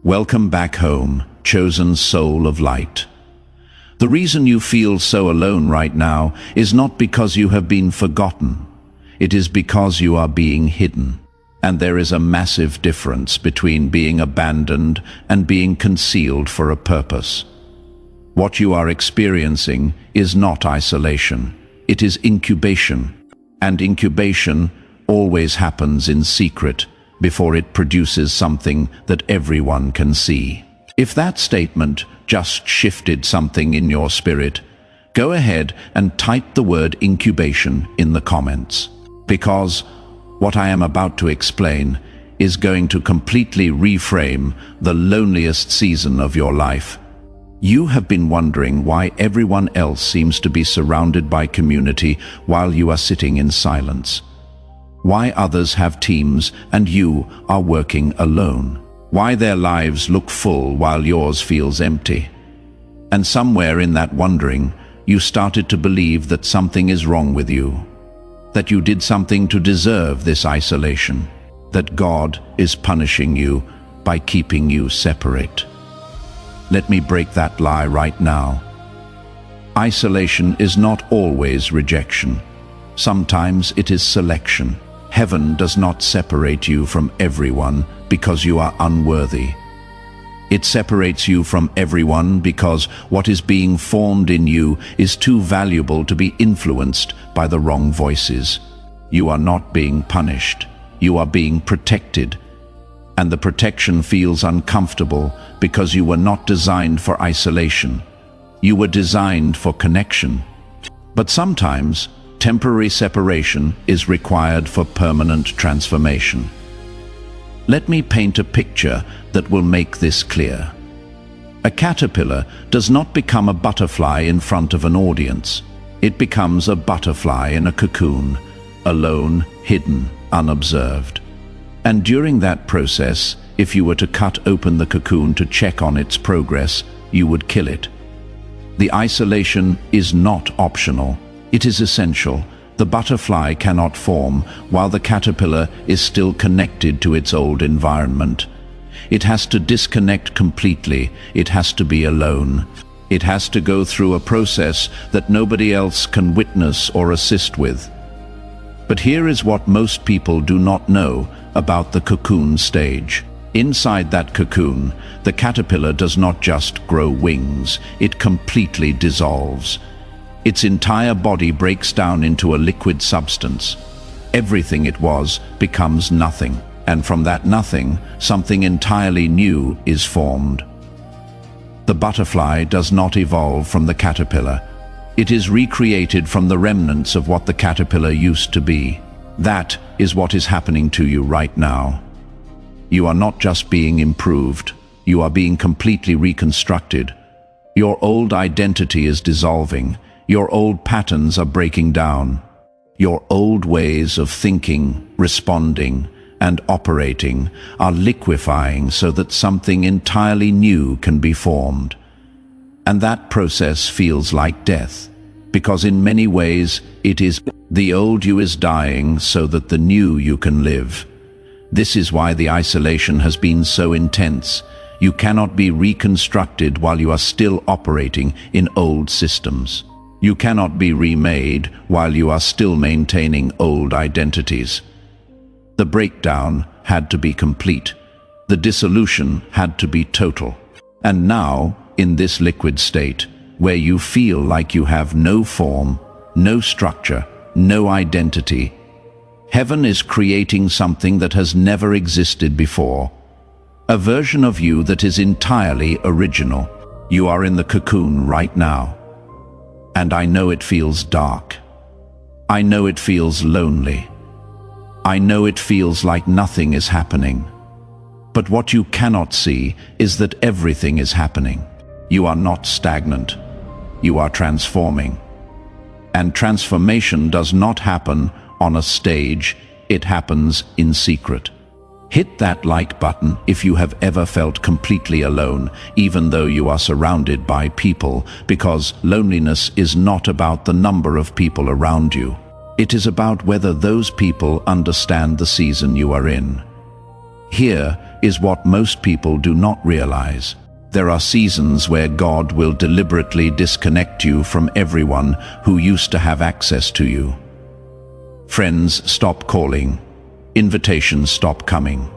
Welcome back home, chosen soul of light. The reason you feel so alone right now is not because you have been forgotten. It is because you are being hidden. And there is a massive difference between being abandoned and being concealed for a purpose. What you are experiencing is not isolation. It is incubation. And incubation always happens in secret before it produces something that everyone can see. If that statement just shifted something in your spirit, go ahead and type the word incubation in the comments. Because what I am about to explain is going to completely reframe the loneliest season of your life. You have been wondering why everyone else seems to be surrounded by community while you are sitting in silence. Why others have teams and you are working alone. Why their lives look full while yours feels empty. And somewhere in that wondering, you started to believe that something is wrong with you. That you did something to deserve this isolation. That God is punishing you by keeping you separate. Let me break that lie right now. Isolation is not always rejection. Sometimes it is selection. Heaven does not separate you from everyone because you are unworthy. It separates you from everyone because what is being formed in you is too valuable to be influenced by the wrong voices. You are not being punished. You are being protected. And the protection feels uncomfortable because you were not designed for isolation. You were designed for connection. But sometimes, temporary separation is required for permanent transformation. Let me paint a picture that will make this clear. A caterpillar does not become a butterfly in front of an audience. It becomes a butterfly in a cocoon, alone, hidden, unobserved. And during that process, if you were to cut open the cocoon to check on its progress, you would kill it. The isolation is not optional. It is essential. The butterfly cannot form while the caterpillar is still connected to its old environment. It has to disconnect completely. It has to be alone. It has to go through a process that nobody else can witness or assist with. But here is what most people do not know about the cocoon stage. Inside that cocoon, the caterpillar does not just grow wings, it completely dissolves. Its entire body breaks down into a liquid substance. Everything it was becomes nothing, and from that nothing, something entirely new is formed. The butterfly does not evolve from the caterpillar. It is recreated from the remnants of what the caterpillar used to be. That is what is happening to you right now. You are not just being improved, you are being completely reconstructed. Your old identity is dissolving. Your old patterns are breaking down. Your old ways of thinking, responding, and operating are liquefying so that something entirely new can be formed. And that process feels like death, because in many ways it is the old you is dying so that the new you can live. This is why the isolation has been so intense. You cannot be reconstructed while you are still operating in old systems. You cannot be remade while you are still maintaining old identities. The breakdown had to be complete. The dissolution had to be total. And now, in this liquid state, where you feel like you have no form, no structure, no identity, heaven is creating something that has never existed before. A version of you that is entirely original. You are in the cocoon right now. And I know it feels dark. I know it feels lonely. I know it feels like nothing is happening. But what you cannot see is that everything is happening. You are not stagnant. You are transforming. And transformation does not happen on a stage. It happens in secret. Hit that like button if you have ever felt completely alone, even though you are surrounded by people, because loneliness is not about the number of people around you. It is about whether those people understand the season you are in. Here, is what most people do not realize. There are seasons where God will deliberately disconnect you from everyone who used to have access to you. Friends stop calling. Invitations stop coming.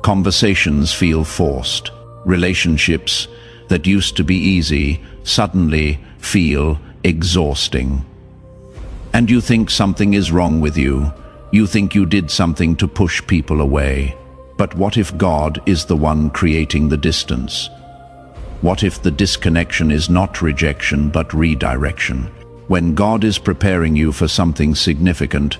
Conversations feel forced. Relationships that used to be easy suddenly feel exhausting. And you think something is wrong with you. You think you did something to push people away. But what if God is the one creating the distance? What if the disconnection is not rejection but redirection? When God is preparing you for something significant,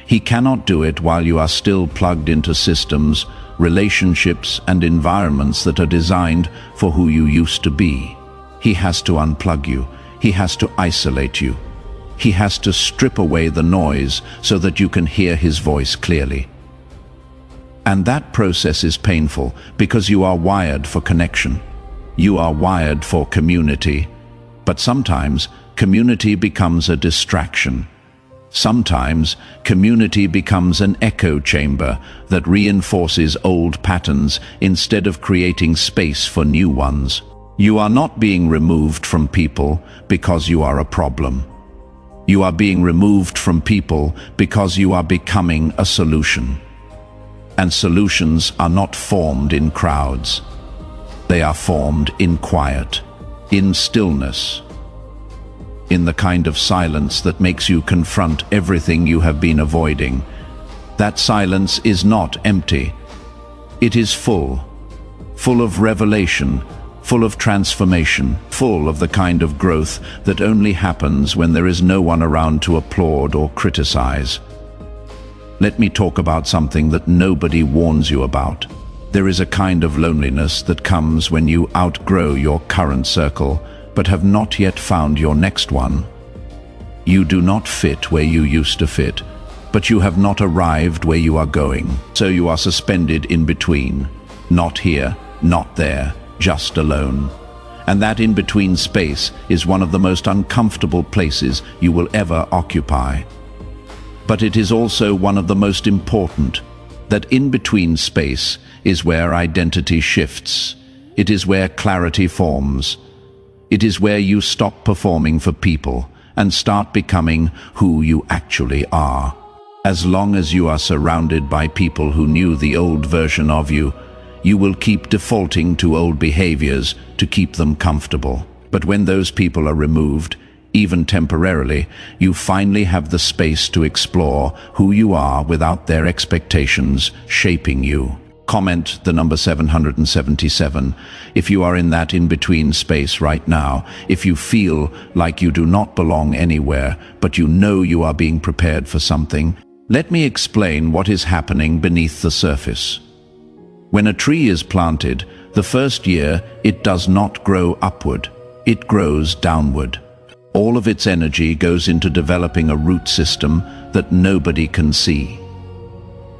He cannot do it while you are still plugged into systems, relationships, and environments that are designed for who you used to be. He has to unplug you. He has to isolate you. He has to strip away the noise so that you can hear His voice clearly. And that process is painful because you are wired for connection. You are wired for community. But sometimes community becomes a distraction. Sometimes community becomes an echo chamber that reinforces old patterns instead of creating space for new ones. You are not being removed from people because you are a problem. You are being removed from people because you are becoming a solution. And solutions are not formed in crowds. They are formed in quiet, in stillness, in the kind of silence that makes you confront everything you have been avoiding. That silence is not empty. It is full of revelation, full of transformation, full of the kind of growth that only happens when there is no one around to applaud or criticize. Let me talk about something that nobody warns you about. There is a kind of loneliness that comes when you outgrow your current circle, but have not yet found your next one. You do not fit where you used to fit, but you have not arrived where you are going. So you are suspended in between, not here, not there, just alone. And that in-between space is one of the most uncomfortable places you will ever occupy. But it is also one of the most important. That in-between space is where identity shifts. It is where clarity forms. It is where you stop performing for people and start becoming who you actually are. As long as you are surrounded by people who knew the old version of you, you will keep defaulting to old behaviors to keep them comfortable. But when those people are removed, even temporarily, you finally have the space to explore who you are without their expectations shaping you. Comment the number 777 if you are in that in-between space right now, if you feel like you do not belong anywhere, but you know you are being prepared for something. Let me explain what is happening beneath the surface. When a tree is planted, the first year it does not grow upward, it grows downward. All of its energy goes into developing a root system that nobody can see.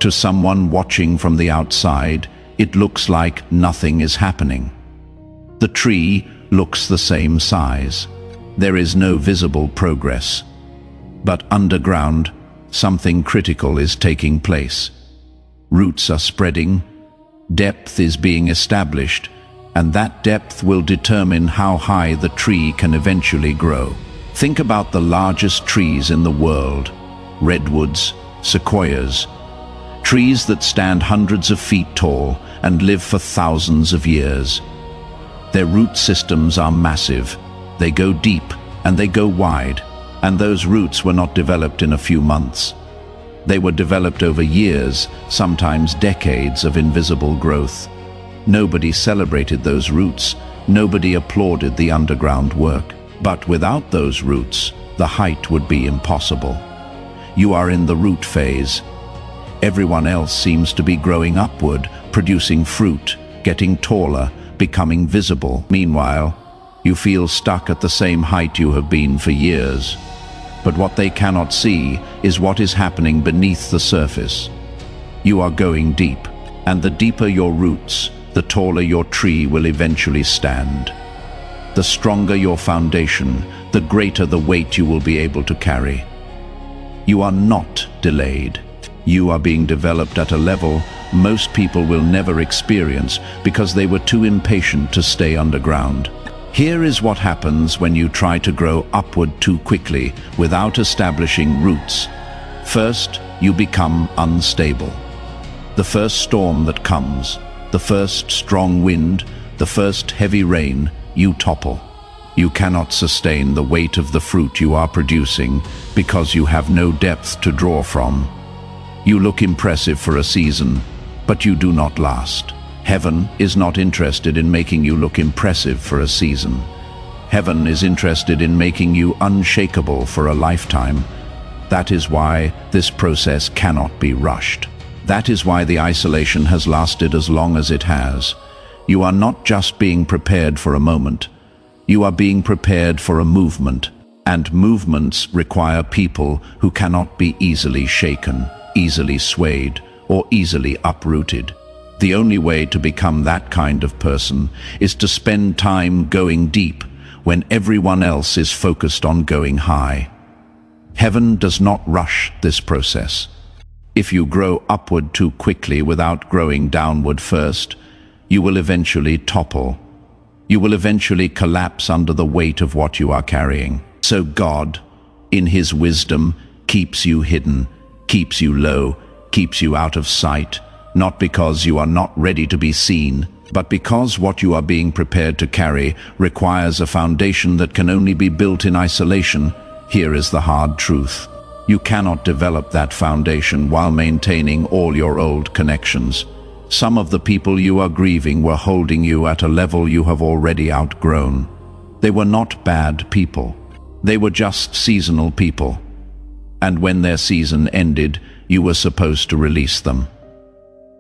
To someone watching from the outside, it looks like nothing is happening. The tree looks the same size. There is no visible progress. But underground, something critical is taking place. Roots are spreading, depth is being established, and that depth will determine how high the tree can eventually grow. Think about the largest trees in the world: redwoods, sequoias, trees that stand hundreds of feet tall and live for thousands of years. Their root systems are massive. They go deep and they go wide, and those roots were not developed in a few months. They were developed over years, sometimes decades of invisible growth. Nobody celebrated those roots. Nobody applauded the underground work. But without those roots, the height would be impossible. You are in the root phase. Everyone else seems to be growing upward, producing fruit, getting taller, becoming visible. Meanwhile, you feel stuck at the same height you have been for years. But what they cannot see is what is happening beneath the surface. You are going deep, and the deeper your roots, the taller your tree will eventually stand. The stronger your foundation, the greater the weight you will be able to carry. You are not delayed. You are being developed at a level most people will never experience because they were too impatient to stay underground. Here is what happens when you try to grow upward too quickly without establishing roots. First, you become unstable. The first storm that comes, the first strong wind, the first heavy rain, you topple. You cannot sustain the weight of the fruit you are producing because you have no depth to draw from. You look impressive for a season, but you do not last. Heaven is not interested in making you look impressive for a season. Heaven is interested in making you unshakable for a lifetime. That is why this process cannot be rushed. That is why the isolation has lasted as long as it has. You are not just being prepared for a moment. You are being prepared for a movement, and movements require people who cannot be easily shaken, easily swayed, or easily uprooted. The only way to become that kind of person is to spend time going deep when everyone else is focused on going high. Heaven does not rush this process. If you grow upward too quickly without growing downward first, you will eventually topple. You will eventually collapse under the weight of what you are carrying. So God, in His wisdom, keeps you hidden, keeps you low, keeps you out of sight, not because you are not ready to be seen, but because what you are being prepared to carry requires a foundation that can only be built in isolation. Here is the hard truth. You cannot develop that foundation while maintaining all your old connections. Some of the people you are grieving were holding you at a level you have already outgrown. They were not bad people. They were just seasonal people. And when their season ended, you were supposed to release them.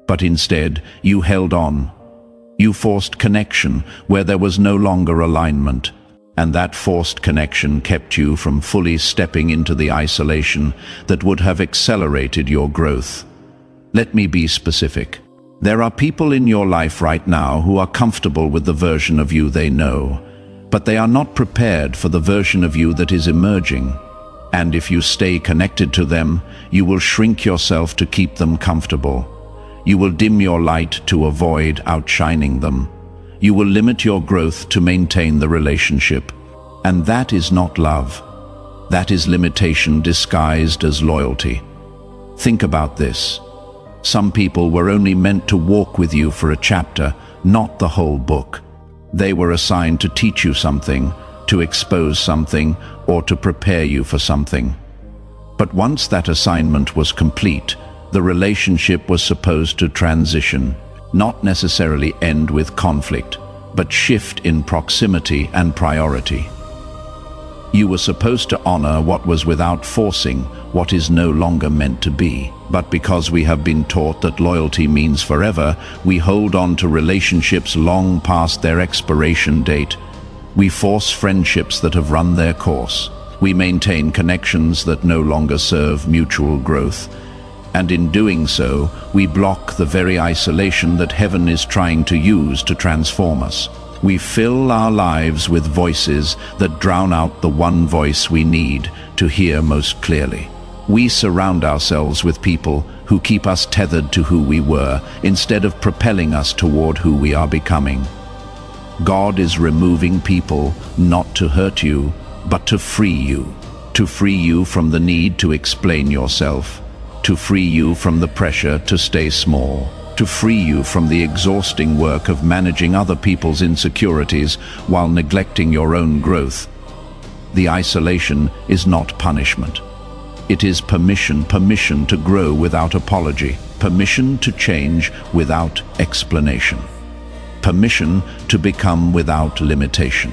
But instead, you held on. You forced connection where there was no longer alignment, and that forced connection kept you from fully stepping into the isolation that would have accelerated your growth. Let me be specific. There are people in your life right now who are comfortable with the version of you they know, but they are not prepared for the version of you that is emerging. And if you stay connected to them, you will shrink yourself to keep them comfortable. You will dim your light to avoid outshining them. You will limit your growth to maintain the relationship. And that is not love. That is limitation disguised as loyalty. Think about this. Some people were only meant to walk with you for a chapter, not the whole book. They were assigned to teach you something, to expose something, or to prepare you for something. But once that assignment was complete, the relationship was supposed to transition, not necessarily end with conflict, but shift in proximity and priority. You were supposed to honor what was without forcing what is no longer meant to be. But because we have been taught that loyalty means forever, we hold on to relationships long past their expiration date. We force friendships that have run their course. We maintain connections that no longer serve mutual growth. And in doing so, we block the very isolation that heaven is trying to use to transform us. We fill our lives with voices that drown out the one voice we need to hear most clearly. We surround ourselves with people who keep us tethered to who we were, instead of propelling us toward who we are becoming. God is removing people not to hurt you, but to free you from the need to explain yourself, to free you from the pressure to stay small, to free you from the exhausting work of managing other people's insecurities while neglecting your own growth. The isolation is not punishment. It is permission to grow without apology, permission to change without explanation, permission to become without limitation.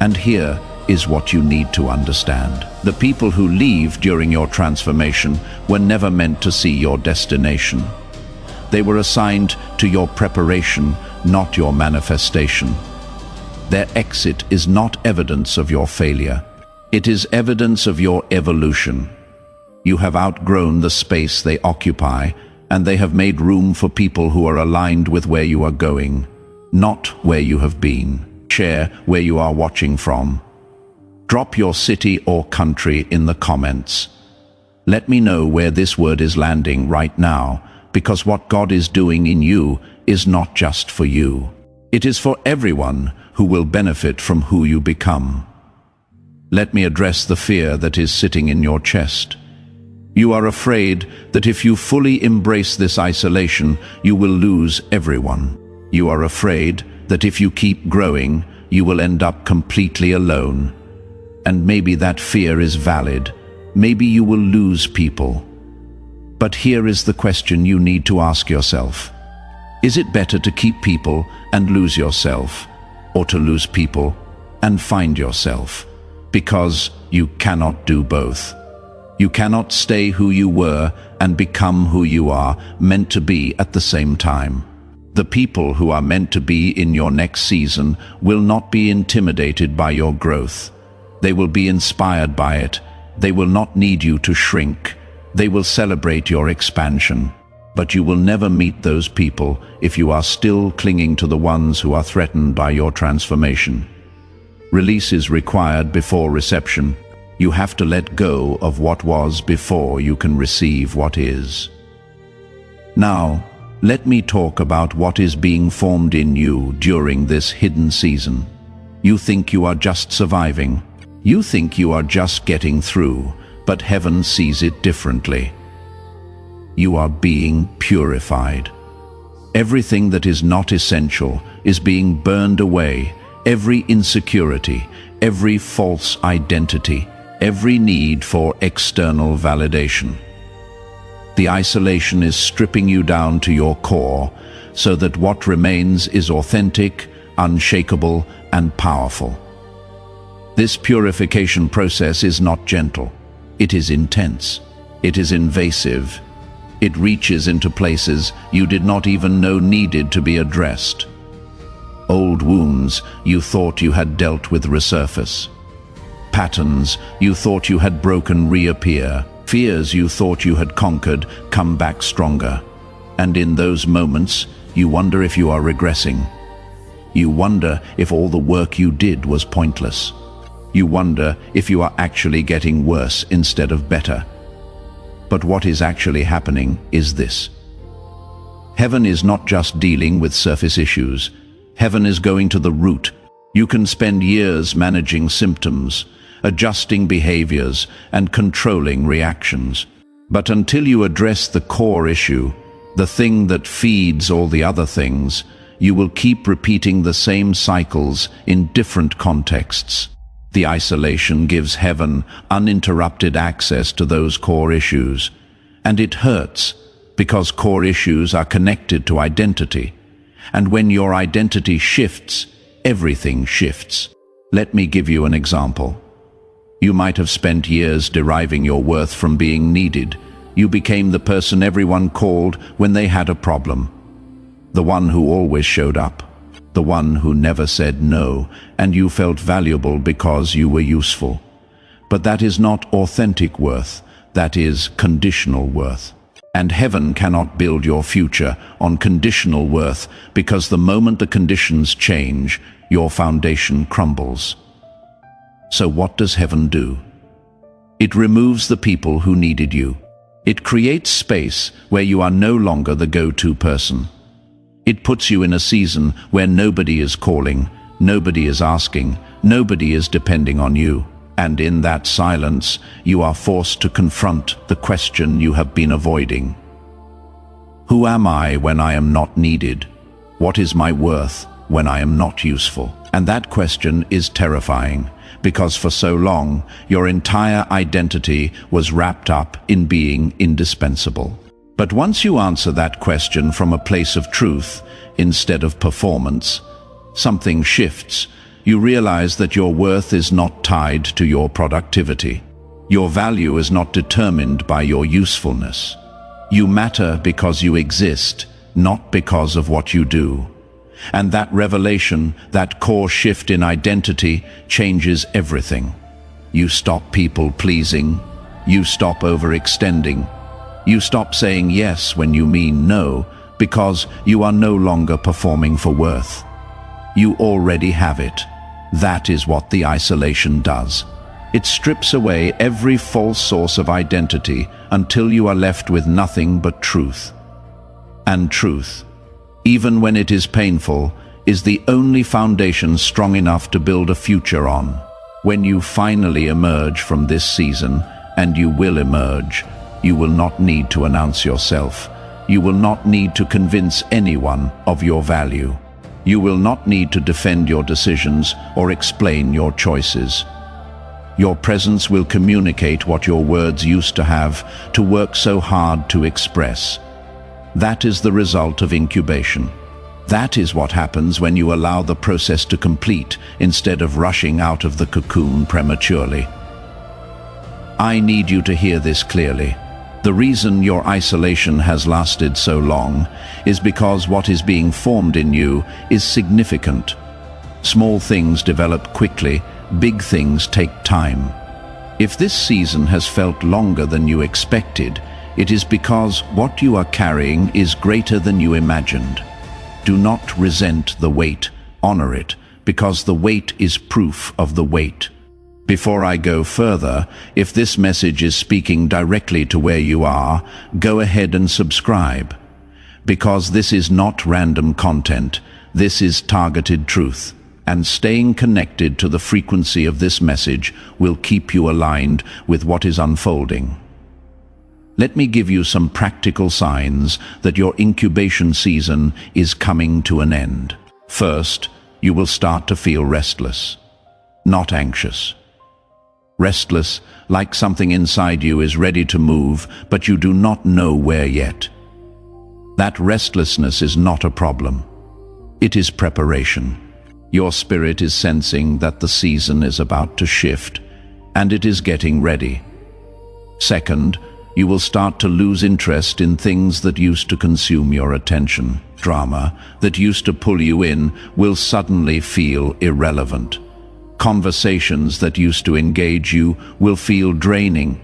And here is what you need to understand. The people who leave during your transformation were never meant to see your destination. They were assigned to your preparation, not your manifestation. Their exit is not evidence of your failure. It is evidence of your evolution. You have outgrown the space they occupy, and they have made room for people who are aligned with where you are going, not where you have been. Share where you are watching from. Drop your city or country in the comments. Let me know where this word is landing right now, because what God is doing in you is not just for you. It is for everyone who will benefit from who you become. Let me address the fear that is sitting in your chest. You are afraid that if you fully embrace this isolation, you will lose everyone. You are afraid that if you keep growing, you will end up completely alone. And maybe that fear is valid. Maybe you will lose people. But here is the question you need to ask yourself. Is it better to keep people and lose yourself, or to lose people and find yourself? Because you cannot do both. You cannot stay who you were and become who you are meant to be at the same time. The people who are meant to be in your next season will not be intimidated by your growth. They will be inspired by it. They will not need you to shrink. They will celebrate your expansion. But you will never meet those people if you are still clinging to the ones who are threatened by your transformation. Release is required before reception. You have to let go of what was before you can receive what is. Now, let me talk about what is being formed in you during this hidden season. You think you are just surviving. You think you are just getting through, but heaven sees it differently. You are being purified. Everything that is not essential is being burned away. Every insecurity, every false identity, every need for external validation. The isolation is stripping you down to your core so that what remains is authentic, unshakable, and powerful. This purification process is not gentle. It is intense. It is invasive. It reaches into places you did not even know needed to be addressed. Old wounds you thought you had dealt with resurface. Patterns you thought you had broken reappear. Fears you thought you had conquered come back stronger. And in those moments, you wonder if you are regressing. You wonder if all the work you did was pointless. You wonder if you are actually getting worse instead of better. But what is actually happening is this. Heaven is not just dealing with surface issues. Heaven is going to the root. You can spend years managing symptoms, adjusting behaviors, and controlling reactions. But until you address the core issue, the thing that feeds all the other things, you will keep repeating the same cycles in different contexts. The isolation gives heaven uninterrupted access to those core issues. And it hurts, because core issues are connected to identity. And when your identity shifts, everything shifts. Let me give you an example. You might have spent years deriving your worth from being needed. You became the person everyone called when they had a problem. The one who always showed up. The one who never said no, and you felt valuable because you were useful. But that is not authentic worth. That is conditional worth. And heaven cannot build your future on conditional worth, because the moment the conditions change, your foundation crumbles. So what does heaven do? It removes the people who needed you. It creates space where you are no longer the go-to person. It puts you in a season where nobody is calling, nobody is asking, nobody is depending on you. And in that silence, you are forced to confront the question you have been avoiding. Who am I when I am not needed? What is my worth when I am not useful? And that question is terrifying, because for so long, your entire identity was wrapped up in being indispensable. But once you answer that question from a place of truth, instead of performance, something shifts. You realize that your worth is not tied to your productivity. Your value is not determined by your usefulness. You matter because you exist, not because of what you do. And that revelation, that core shift in identity, changes everything. You stop people-pleasing. You stop overextending. You stop saying yes when you mean no, because you are no longer performing for worth. You already have it. That is what the isolation does. It strips away every false source of identity until you are left with nothing but truth. and truth, even when it is painful, is the only foundation strong enough to build a future on. When you finally emerge from this season, and you will emerge, you will not need to announce yourself. You will not need to convince anyone of your value. You will not need to defend your decisions or explain your choices. Your presence will communicate what your words used to have to work so hard to express. That is the result of incubation. That is what happens when you allow the process to complete instead of rushing out of the cocoon prematurely. I need you to hear this clearly. The reason your isolation has lasted so long is because what is being formed in you is significant. Small things develop quickly, big things take time. If this season has felt longer than you expected, it is because what you are carrying is greater than you imagined. Do not resent the weight, honor it, because the weight is proof of the weight. Before I go further, if this message is speaking directly to where you are, go ahead and subscribe. Because this is not random content, this is targeted truth. And staying connected to the frequency of this message will keep you aligned with what is unfolding. Let me give you some practical signs that your incubation season is coming to an end. First, you will start to feel restless, not anxious. Restless, like something inside you is ready to move, but you do not know where yet. That restlessness is not a problem. It is preparation. Your spirit is sensing that the season is about to shift, and it is getting ready. Second, you will start to lose interest in things that used to consume your attention. Drama that used to pull you in will suddenly feel irrelevant. Conversations that used to engage you will feel draining.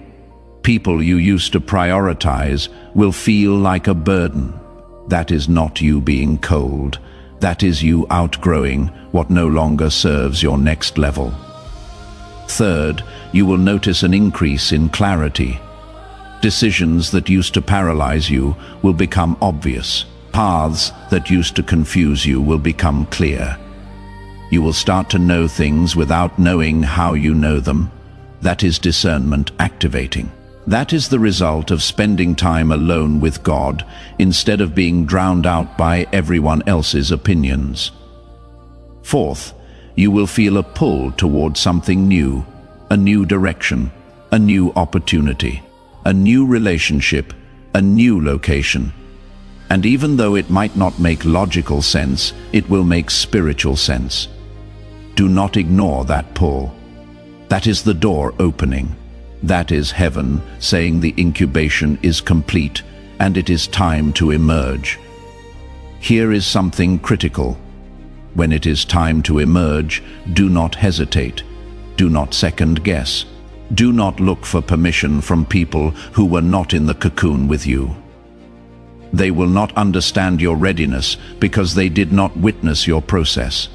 People you used to prioritize will feel like a burden. That is not you being cold. That is you outgrowing what no longer serves your next level. Third, you will notice an increase in clarity. Decisions that used to paralyze you will become obvious. Paths that used to confuse you will become clear. You will start to know things without knowing how you know them. That is discernment activating. That is the result of spending time alone with God instead of being drowned out by everyone else's opinions. Fourth, you will feel a pull toward something new, a new direction, a new opportunity, a new relationship, a new location. And even though it might not make logical sense, it will make spiritual sense. Do not ignore that pull. That is the door opening. That is heaven saying the incubation is complete and it is time to emerge. Here is something critical. When it is time to emerge, do not hesitate. Do not second guess. Do not look for permission from people who were not in the cocoon with you. They will not understand your readiness because they did not witness your process.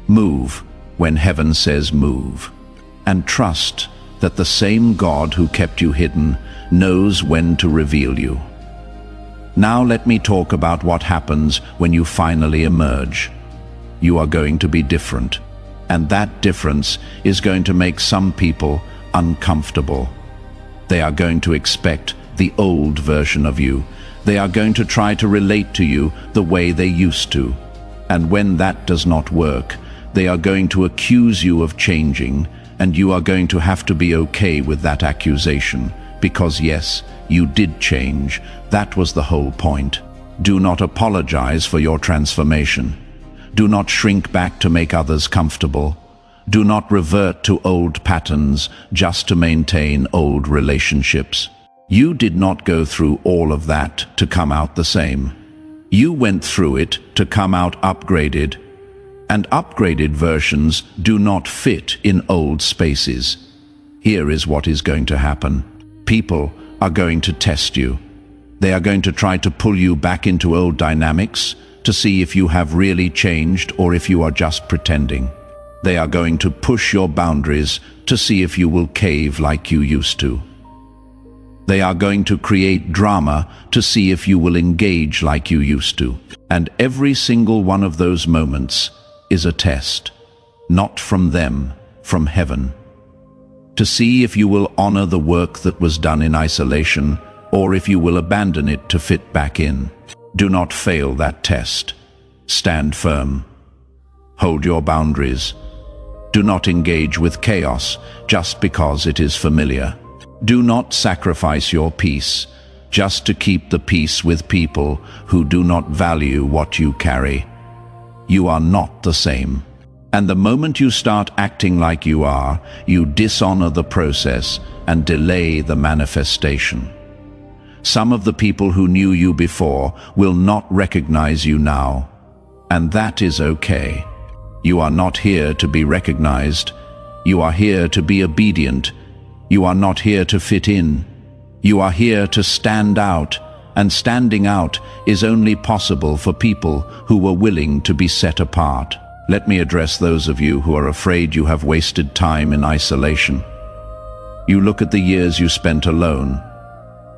Move when heaven says move, and trust that the same God who kept you hidden knows when to reveal you. Now let me talk about what happens when you finally emerge. You are going to be different. And that difference is going to make some people uncomfortable. They are going to expect the old version of you. They are going to try to relate to you the way they used to. And when that does not work, they are going to accuse you of changing, and you are going to have to be okay with that accusation, because yes, you did change. That was the whole point. Do not apologize for your transformation. Do not shrink back to make others comfortable. Do not revert to old patterns just to maintain old relationships. You did not go through all of that to come out the same. You went through it to come out upgraded. And upgraded versions do not fit in old spaces. Here is what is going to happen. People are going to test you. They are going to try to pull you back into old dynamics, to see if you have really changed or if you are just pretending. They are going to push your boundaries to see if you will cave like you used to. They are going to create drama to see if you will engage like you used to. And every single one of those moments is a test, not from them, from heaven, to see if you will honor the work that was done in isolation, or if you will abandon it to fit back in. Do not fail that test. Stand firm. Hold your boundaries. Do not engage with chaos just because it is familiar. Do not sacrifice your peace just to keep the peace with people who do not value what you carry. You are not the same. And the moment you start acting like you are, you dishonor the process and delay the manifestation. Some of the people who knew you before will not recognize you now, and that is okay. You are not here to be recognized. You are here to be obedient. You are not here to fit in. You are here to stand out, and standing out is only possible for people who were willing to be set apart. Let me address those of you who are afraid you have wasted time in isolation. You look at the years you spent alone,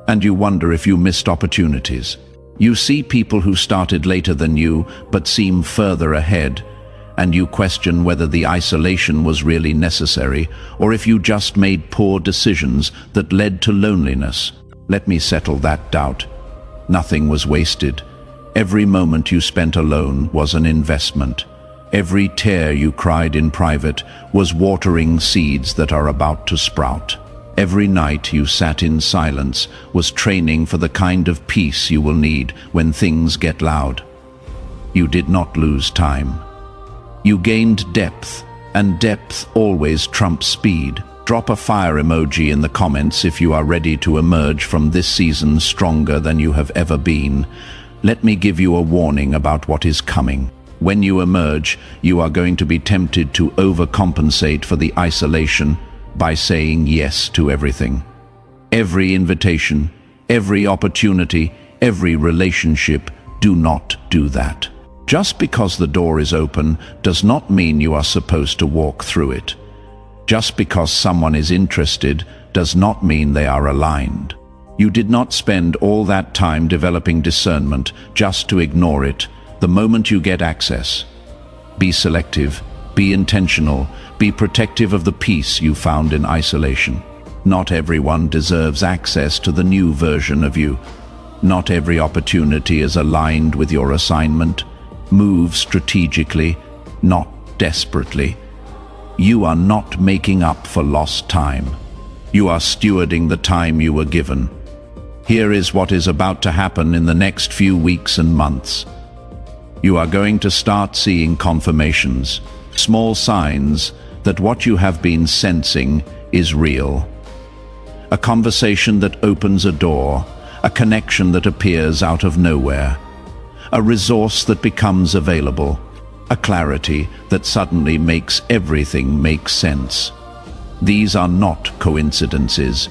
and you wonder if you missed opportunities. You see people who started later than you but seem further ahead, and you question whether the isolation was really necessary or if you just made poor decisions that led to loneliness. Let me settle that doubt. Nothing was wasted. Every moment you spent alone was an investment. Every tear you cried in private was watering seeds that are about to sprout. Every night you sat in silence was training for the kind of peace you will need when things get loud. You did not lose time. You gained depth, and depth always trumps speed. Drop a fire emoji in the comments if you are ready to emerge from this season stronger than you have ever been. Let me give you a warning about what is coming. When you emerge, you are going to be tempted to overcompensate for the isolation by saying yes to everything. Every invitation, every opportunity, every relationship. Do not do that. Just because the door is open does not mean you are supposed to walk through it. Just because someone is interested does not mean they are aligned. You did not spend all that time developing discernment just to ignore it the moment you get access. Be selective, be intentional, be protective of the peace you found in isolation. Not everyone deserves access to the new version of you. Not every opportunity is aligned with your assignment. Move strategically, not desperately. You are not making up for lost time. You are stewarding the time you were given. Here is what is about to happen in the next few weeks and months. You are going to start seeing confirmations, small signs that what you have been sensing is real. A conversation that opens a door, a connection that appears out of nowhere, a resource that becomes available, a clarity that suddenly makes everything make sense. These are not coincidences.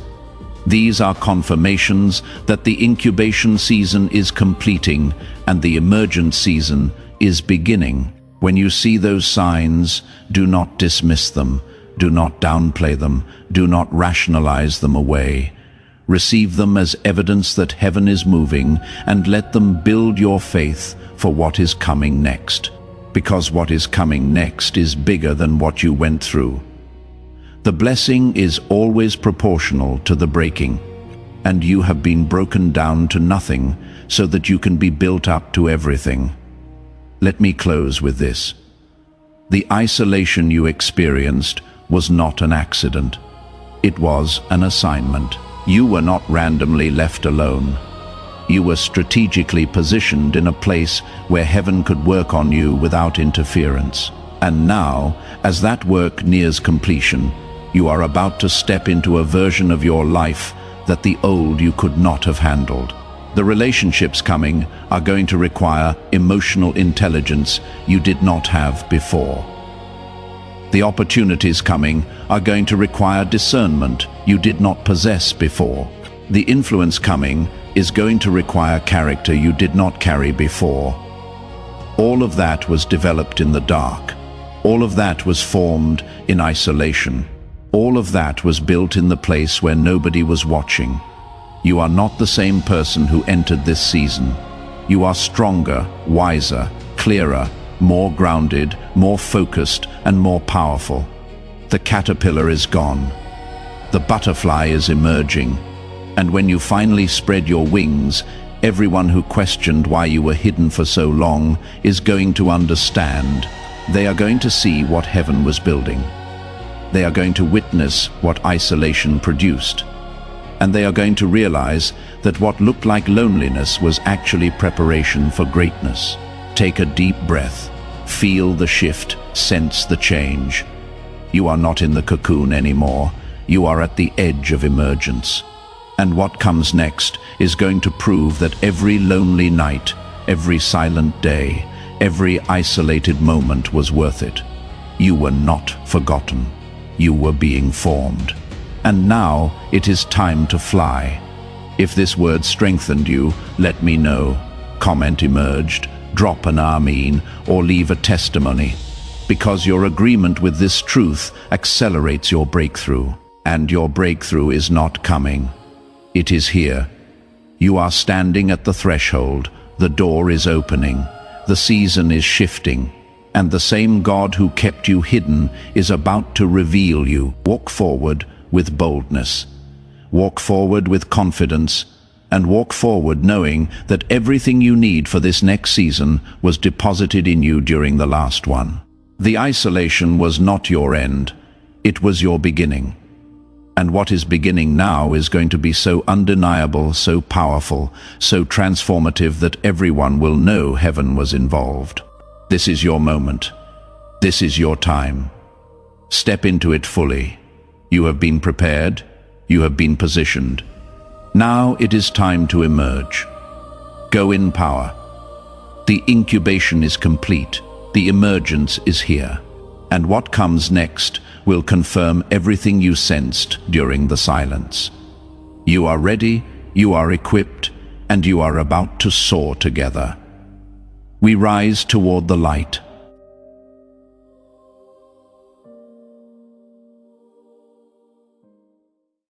These are confirmations that the incubation season is completing and the emergence season is beginning. When you see those signs, do not dismiss them, do not downplay them, do not rationalize them away. Receive them as evidence that heaven is moving and let them build your faith for what is coming next. Because what is coming next is bigger than what you went through. The blessing is always proportional to the breaking, and you have been broken down to nothing so that you can be built up to everything. Let me close with this. The isolation you experienced was not an accident. It was an assignment. You were not randomly left alone. You were strategically positioned in a place where heaven could work on you without interference. And now, as that work nears completion, you are about to step into a version of your life that the old you could not have handled. The relationships coming are going to require emotional intelligence you did not have before. The opportunities coming are going to require discernment you did not possess before. The influence coming is going to require character you did not carry before. All of that was developed in the dark. All of that was formed in isolation. All of that was built in the place where nobody was watching. You are not the same person who entered this season. You are stronger, wiser, clearer, more grounded, more focused, and more powerful. The caterpillar is gone. The butterfly is emerging. And when you finally spread your wings, everyone who questioned why you were hidden for so long is going to understand. They are going to see what heaven was building. They are going to witness what isolation produced. And they are going to realize that what looked like loneliness was actually preparation for greatness. Take a deep breath. Feel the shift. Sense the change. You are not in the cocoon anymore. You are at the edge of emergence. And what comes next is going to prove that every lonely night, every silent day, every isolated moment was worth it. You were not forgotten. You were being formed. And now it is time to fly. If this word strengthened you, let me know. Comment emerged, drop an Amen, or leave a testimony. Because your agreement with this truth accelerates your breakthrough. And your breakthrough is not coming. It is here. You are standing at the threshold. The door is opening. The season is shifting. And the same God who kept you hidden is about to reveal you. Walk forward with boldness. Walk forward with confidence. And walk forward knowing that everything you need for this next season was deposited in you during the last one. The isolation was not your end. It was your beginning. And what is beginning now is going to be so undeniable, so powerful, so transformative that everyone will know heaven was involved. This is your moment. This is your time. Step into it fully. You have been prepared. You have been positioned. Now it is time to emerge. Go in power. The incubation is complete. The emergence is here. And what comes next will confirm everything you sensed during the silence. You are ready, you are equipped, and you are about to soar together. We rise toward the light.